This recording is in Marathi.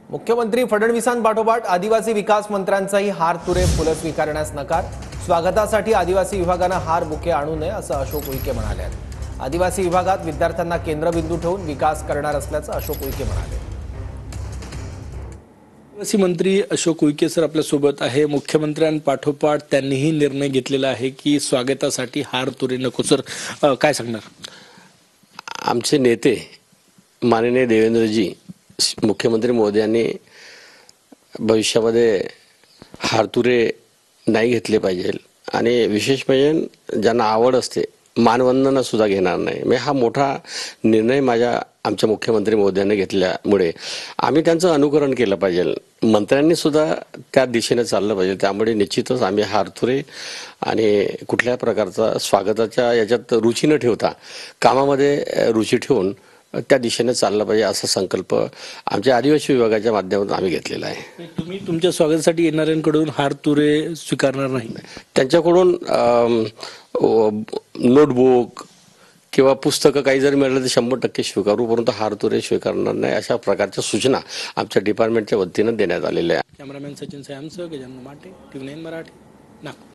मुख्यमंत्री फडणवीसांपाठोपाठ आदिवासी विकास मंत्र्यांचाही हार तुरे फुलं स्वीकारण्यास नकार। स्वागतासाठी आदिवासी विभागाने हार बुके आणू नये असं अशोक उईके म्हणाले। आदिवासी विभागात विद्यार्थ्यांना केंद्रबिंदू ठेवून विकास करणार असल्याचं अशोक उईके म्हणाले। आदिवासी मंत्री अशोक उईके सर आपल्या सोबत आहे। मुख्यमंत्र्यांपाठोपाठ त्यांनीही निर्णय घेतलेला आहे की स्वागतासाठी हार तुरे नको। सर काय सांगणार? आमचे नेते माननीय देवेंद्रजी मुख्यमंत्री महोदयांनी भविष्यामध्ये हारतुरे नाही घेतले पाहिजे आणि विशेष म्हणजे ज्यांना आवड असते मानवंदना सुद्धा घेणार नाही। मी हा मोठा निर्णय आमच्या मुख्यमंत्री महोदयांनी घेतल्यामुळे आम्ही त्यांचं अनुकरण केलं पाहिजे। मंत्र्यांनी सुद्धा त्या दिशेने चाललं पाहिजे। त्यामुळे निश्चितच आम्ही हारतुरे आणि कुठल्या प्रकारचा स्वागताच्या याच्यात रुची न ठेवता कामामध्ये रुची ठेवून त्या दिशेने चाललं पाहिजे असा संकल्प आमच्या आदिवासी विभागाच्या माध्यमातून आम्ही घेतलेला आहे। तुम्ही तुमच्या स्वागतासाठी येणाऱ्यांकडून हार तुरे स्वीकारणार नाही? त्यांच्याकडून नोटबुक किंवा पुस्तकं काही जरी मिळालं तर 100% स्वीकारू, परंतु हार तुरे स्वीकारणार नाही अशा प्रकारच्या सूचना आमच्या डिपार्टमेंटच्या वतीनं देण्यात आलेल्या आहेत। कॅमेरामॅन सचिन सयामसह गजानन माटे, TV9 मराठी, नागपूर।